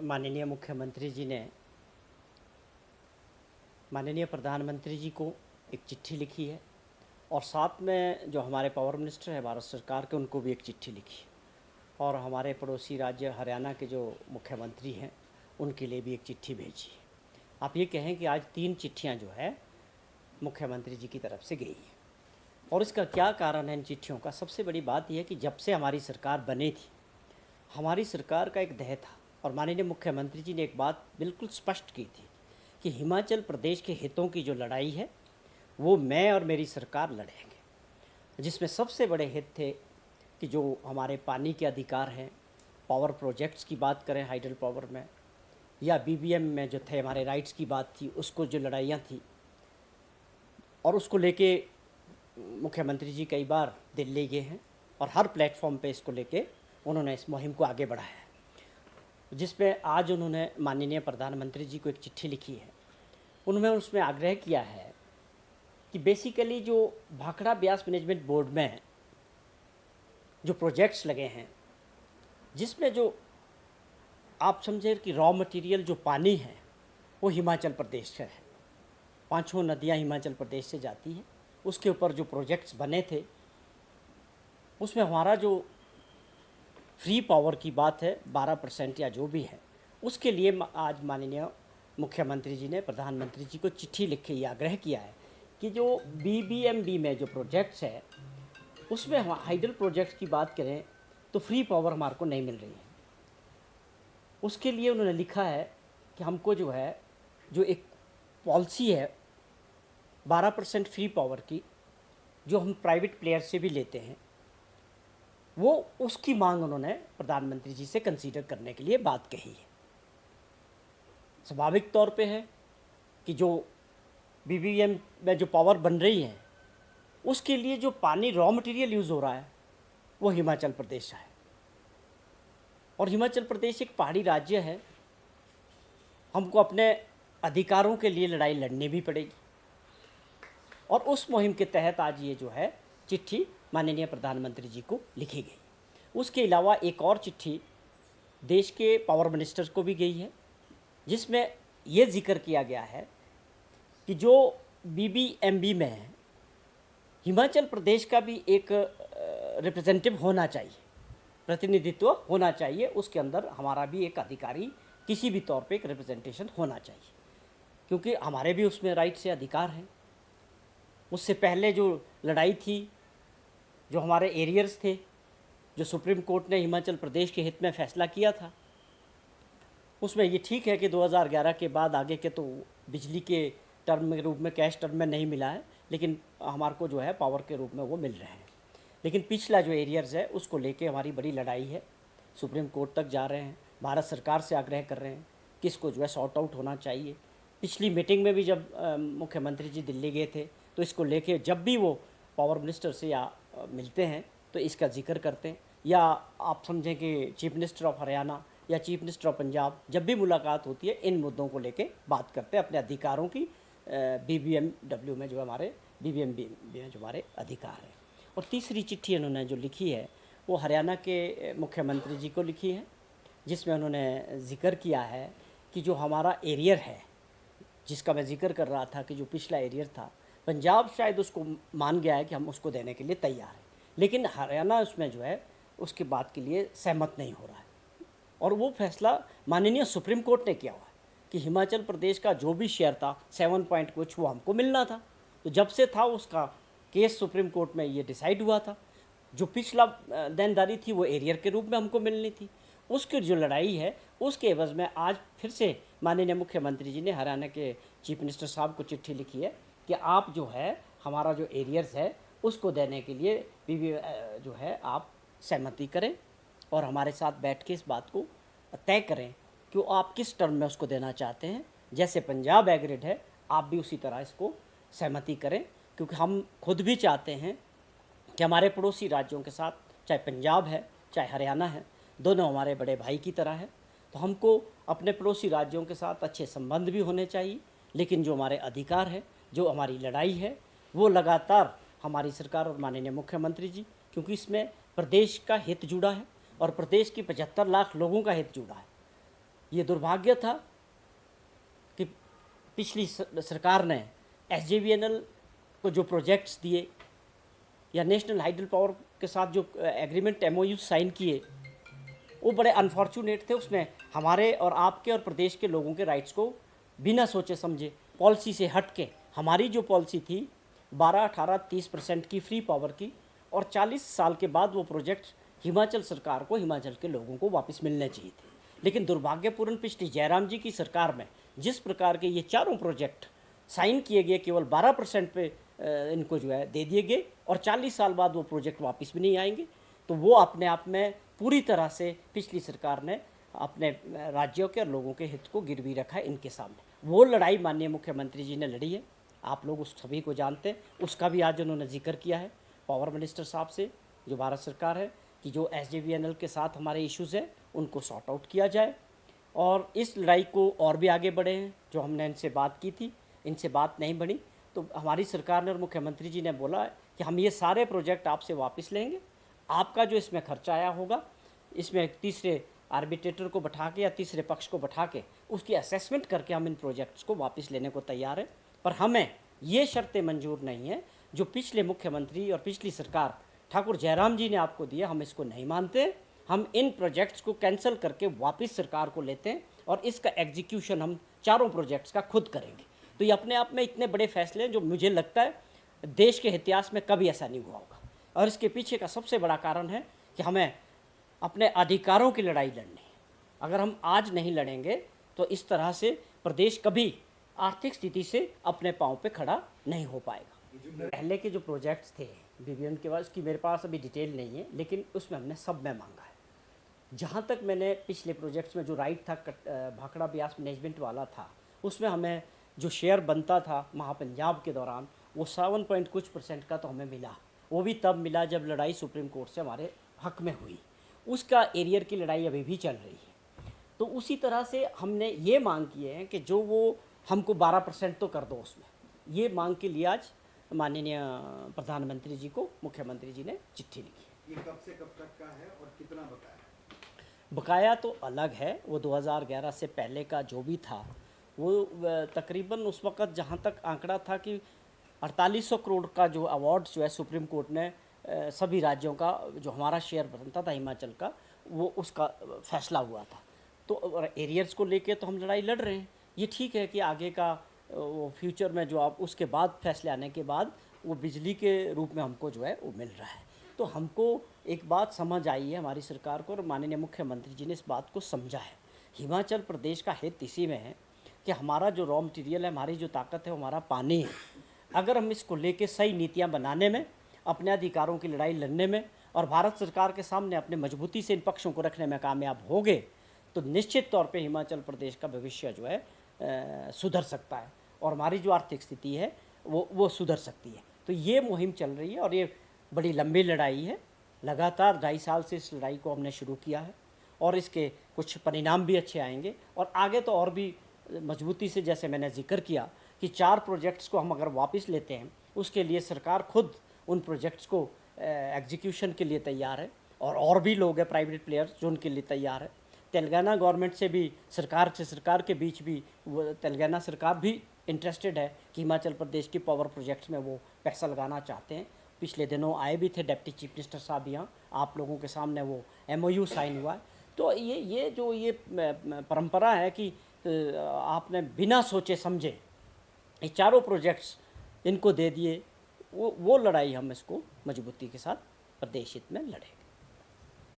माननीय मुख्यमंत्री जी ने माननीय प्रधानमंत्री जी को एक चिट्ठी लिखी है और साथ में जो हमारे पावर मिनिस्टर है भारत सरकार के, उनको भी एक चिट्ठी लिखी है और हमारे पड़ोसी राज्य हरियाणा के जो मुख्यमंत्री हैं उनके लिए भी एक चिट्ठी भेजी है। आप ये कहें कि आज 3 चिट्ठियां जो है मुख्यमंत्री जी की तरफ से गई है। और इसका क्या कारण है इन चिट्ठियों का? सबसे बड़ी बात यह है कि जब से हमारी सरकार बनी थी, हमारी सरकार का एक ध्येय था और माननीय मुख्यमंत्री जी ने एक बात बिल्कुल स्पष्ट की थी कि हिमाचल प्रदेश के हितों की जो लड़ाई है वो मैं और मेरी सरकार लड़ेंगे। जिसमें सबसे बड़े हित थे कि जो हमारे पानी के अधिकार हैं, पावर प्रोजेक्ट्स की बात करें हाइडल पावर में, या बीबीएम में जो थे हमारे राइट्स की बात थी, उसको जो लड़ाइयाँ थी और उसको लेके मुख्यमंत्री जी कई बार दिल्ली गए हैं और हर प्लेटफॉर्म पे इसको लेके उन्होंने इस मुहिम को आगे बढ़ाया है। जिसमें आज उन्होंने माननीय प्रधानमंत्री जी को एक चिट्ठी लिखी है। उन्होंने उसमें आग्रह किया है कि बेसिकली जो भाखड़ा ब्यास मैनेजमेंट बोर्ड में जो प्रोजेक्ट्स लगे हैं, जिसमें जो आप समझे कि रॉ मटेरियल जो पानी है वो हिमाचल प्रदेश से है, 5 नदियाँ हिमाचल प्रदेश से जाती हैं। उसके ऊपर जो प्रोजेक्ट्स बने थे उसमें हमारा जो फ्री पावर की बात है 12% या जो भी है, उसके लिए आज माननीय मुख्यमंत्री जी ने प्रधानमंत्री जी को चिट्ठी लिख के ये आग्रह किया है कि जो बीबीएमबी में जो प्रोजेक्ट्स है उसमें हम हाइडल प्रोजेक्ट्स की बात करें तो फ्री पावर हमारे को नहीं मिल रही है। उसके लिए उन्होंने लिखा है कि हमको जो है जो एक पॉलिसी है 12% फ्री पावर की, जो हम प्राइवेट प्लेयर से भी लेते हैं, वो उसकी मांग उन्होंने प्रधानमंत्री जी से कंसीडर करने के लिए बात कही है। स्वाभाविक तौर पे है कि जो बीबीएम में जो पावर बन रही है उसके लिए जो पानी रॉ मटेरियल यूज़ हो रहा है वो हिमाचल प्रदेश का है और हिमाचल प्रदेश एक पहाड़ी राज्य है। हमको अपने अधिकारों के लिए लड़ाई लड़नी भी पड़ेगी और उस मुहिम के तहत आज ये जो है चिट्ठी माननीय प्रधानमंत्री जी को लिखी गई। उसके अलावा एक और चिट्ठी देश के पावर मिनिस्टर को भी गई है, जिसमें ये जिक्र किया गया है कि जो बीबीएमबी में है, हिमाचल प्रदेश का भी एक रिप्रेजेंटेटिव होना चाहिए, प्रतिनिधित्व होना चाहिए। उसके अंदर हमारा भी एक अधिकारी किसी भी तौर पे एक रिप्रेजेंटेशन होना चाहिए, क्योंकि हमारे भी उसमें राइट से अधिकार हैं। उससे पहले जो लड़ाई थी, जो हमारे एरियर्स थे, जो सुप्रीम कोर्ट ने हिमाचल प्रदेश के हित में फैसला किया था, उसमें ये ठीक है कि 2011 के बाद आगे के तो बिजली के टर्म के रूप में, कैश टर्म में नहीं मिला है, लेकिन हमारे को जो है पावर के रूप में वो मिल रहे हैं। लेकिन पिछला जो एरियर्स है उसको लेके हमारी बड़ी लड़ाई है। सुप्रीम कोर्ट तक जा रहे हैं, भारत सरकार से आग्रह कर रहे हैं कि इसको जो है सॉर्ट आउट होना चाहिए। पिछली मीटिंग में भी जब मुख्यमंत्री जी दिल्ली गए थे तो इसको लेके जब भी वो पावर मिनिस्टर से या मिलते हैं तो इसका जिक्र करते हैं, या आप समझें कि चीफ मिनिस्टर ऑफ हरियाणा या चीफ मिनिस्टर ऑफ पंजाब जब भी मुलाकात होती है इन मुद्दों को लेके बात करते हैं, अपने अधिकारों की। बीबीएमडब्ल्यू में जो हमारे बीबीएमबी में जो हमारे अधिकार हैं। और तीसरी चिट्ठी उन्होंने जो लिखी है वो हरियाणा के मुख्यमंत्री जी को लिखी है, जिसमें उन्होंने जिक्र किया है कि जो हमारा एरियर है, जिसका मैं जिक्र कर रहा था कि जो पिछला एरियर था, पंजाब शायद उसको मान गया है कि हम उसको देने के लिए तैयार हैं, लेकिन हरियाणा उसमें जो है उसकी बात के लिए सहमत नहीं हो रहा है। और वो फैसला माननीय सुप्रीम कोर्ट ने किया हुआ है कि हिमाचल प्रदेश का जो भी शेयर था 7 पॉइंट कुछ वो हमको मिलना था। तो जब से था उसका केस सुप्रीम कोर्ट में ये डिसाइड हुआ था, जो पिछला देनदारी थी वो एरियर के रूप में हमको मिलनी थी। उसकी जो लड़ाई है उसके एवज में आज फिर से माननीय मुख्यमंत्री जी ने हरियाणा के चीफ मिनिस्टर साहब को चिट्ठी लिखी है कि आप जो है हमारा जो एरियर्स है उसको देने के लिए भी जो है आप सहमति करें और हमारे साथ बैठ के इस बात को तय करें कि आप किस टर्म में उसको देना चाहते हैं। जैसे पंजाब एग्रीड है, आप भी उसी तरह इसको सहमति करें, क्योंकि हम खुद भी चाहते हैं कि हमारे पड़ोसी राज्यों के साथ, चाहे पंजाब है चाहे हरियाणा है, दोनों हमारे बड़े भाई की तरह है। तो हमको अपने पड़ोसी राज्यों के साथ अच्छे संबंध भी होने चाहिए, लेकिन जो हमारे अधिकार है, जो हमारी लड़ाई है, वो लगातार हमारी सरकार और माननीय मुख्यमंत्री जी, क्योंकि इसमें प्रदेश का हित जुड़ा है और प्रदेश की 75 लाख लोगों का हित जुड़ा है। ये दुर्भाग्य था कि पिछली सरकार ने SJVNL को जो प्रोजेक्ट्स दिए या नेशनल हाइडल पावर के साथ जो एग्रीमेंट MOU साइन किए, वो बड़े अनफॉर्चुनेट थे। उसमें हमारे और आपके और प्रदेश के लोगों के राइट्स को बिना सोचे समझे पॉलिसी से हट के, हमारी जो पॉलिसी थी 12, 18, 30% की फ्री पावर की, और 40 साल के बाद वो प्रोजेक्ट हिमाचल सरकार को, हिमाचल के लोगों को वापस मिलने चाहिए थे। लेकिन दुर्भाग्यपूर्ण पिछली जयराम जी की सरकार में जिस प्रकार के ये चारों प्रोजेक्ट साइन किए गए, केवल 12% पे इनको जो है दे दिए गए, और 40 साल बाद वो प्रोजेक्ट वापस भी नहीं आएंगे। तो वो अपने आप में पूरी तरह से पिछली सरकार ने अपने राज्यों के और लोगों के हित को गिरवी रखा है इनके सामने। वो लड़ाई माननीय मुख्यमंत्री जी ने लड़ी है, आप लोग उस सभी को जानते हैं। उसका भी आज उन्होंने जिक्र किया है पावर मिनिस्टर साहब से, जो भारत सरकार है, कि जो SJVNL के साथ हमारे इश्यूज़ हैं उनको सॉर्ट आउट किया जाए, और इस लड़ाई को और भी आगे बढ़े हैं। जो हमने इनसे बात की थी, इनसे बात नहीं बनी, तो हमारी सरकार ने और मुख्यमंत्री जी ने बोला कि हम ये सारे प्रोजेक्ट आपसे वापस लेंगे, आपका जो इसमें खर्चा आया होगा, इसमें तीसरे आर्बिट्रेटर को बैठा के या तीसरे पक्ष को बैठा के उसकी असेसमेंट करके हम इन प्रोजेक्ट्स को वापस लेने को तैयार है। पर हमें ये शर्तें मंजूर नहीं है जो पिछले मुख्यमंत्री और पिछली सरकार ठाकुर जयराम जी ने आपको दिया, हम इसको नहीं मानते। हम इन प्रोजेक्ट्स को कैंसिल करके वापस सरकार को लेते हैं, और इसका एग्जीक्यूशन हम चारों प्रोजेक्ट्स का खुद करेंगे। तो ये अपने आप में इतने बड़े फैसले हैं जो मुझे लगता है देश के इतिहास में कभी ऐसा नहीं हुआ होगा। और इसके पीछे का सबसे बड़ा कारण है कि हमें अपने अधिकारों की लड़ाई लड़नी है। अगर हम आज नहीं लड़ेंगे तो इस तरह से प्रदेश कभी आर्थिक स्थिति से अपने पाँव पे खड़ा नहीं हो पाएगा। पहले के जो प्रोजेक्ट्स थे BBM के बाद, उसकी मेरे पास अभी डिटेल नहीं है, लेकिन उसमें हमने सब में मांगा है। जहाँ तक मैंने पिछले प्रोजेक्ट्स में जो राइट था भाखड़ा ब्यास मैनेजमेंट वाला था, उसमें हमें जो शेयर बनता था महापंजाब के दौरान, वो 7 कुछ % का तो हमें मिला। वो भी तब मिला जब लड़ाई सुप्रीम कोर्ट से हमारे हक में हुई। उसका एरियर की लड़ाई अभी भी चल रही है। तो उसी तरह से हमने ये मांग किए हैं कि जो वो हमको 12% तो कर दो उसमें। ये मांग के लिए आज माननीय प्रधानमंत्री जी को मुख्यमंत्री जी ने चिट्ठी लिखी। ये कब से कब तक का है और कितना बकाया है? बकाया तो अलग है, वो 2011 से पहले का जो भी था वो तकरीबन उस वक़्त जहाँ तक आंकड़ा था कि 4800 करोड़ का जो अवार्ड जो है सुप्रीम कोर्ट ने सभी राज्यों का जो हमारा शेयर बनता था हिमाचल का, वो उसका फैसला हुआ था। तो एरियर्स को लेके तो हम लड़ाई लड़ रहे हैं। ये ठीक है कि आगे का वो फ्यूचर में जो आप उसके बाद फैसले आने के बाद वो बिजली के रूप में हमको जो है वो मिल रहा है। तो हमको एक बात समझ आई है हमारी सरकार को, और माननीय मुख्यमंत्री जी ने इस बात को समझा है। हिमाचल प्रदेश का हित इसी में है कि हमारा जो रॉ मटेरियल है, हमारी जो ताकत है, वो हमारा पानी है। अगर हम इसको लेके सही नीतियाँ बनाने में, अपने अधिकारों की लड़ाई लड़ने में और भारत सरकार के सामने अपने मजबूती से इन पक्षों को रखने में कामयाब हो गए, तो निश्चित तौर पे हिमाचल प्रदेश का भविष्य जो है सुधर सकता है, और हमारी जो आर्थिक स्थिति है वो सुधर सकती है। तो ये मुहिम चल रही है, और ये बड़ी लंबी लड़ाई है। लगातार 2.5 साल से इस लड़ाई को हमने शुरू किया है, और इसके कुछ परिणाम भी अच्छे आएंगे, और आगे तो और भी मजबूती से, जैसे मैंने जिक्र किया कि 4 प्रोजेक्ट्स को हम अगर वापस लेते हैं, उसके लिए सरकार खुद उन प्रोजेक्ट्स को एग्जीक्यूशन के लिए तैयार है, और भी लोग हैं प्राइवेट प्लेयर्स जो उनके लिए तैयार है। तेलंगाना गवर्नमेंट से भी, सरकार के बीच भी, वो तेलंगाना सरकार भी इंटरेस्टेड है कि हिमाचल प्रदेश की पावर प्रोजेक्ट्स में वो पैसा लगाना चाहते हैं। पिछले दिनों आए भी थे डिप्टी चीफ मिनिस्टर साहब यहाँ, आप लोगों के सामने वो MOU साइन हुआ है। तो ये परंपरा है कि आपने बिना सोचे समझे ये चारों प्रोजेक्ट्स इनको दे दिए, वो लड़ाई हम इसको मजबूती के साथ प्रदेश हित में लड़ेंगे।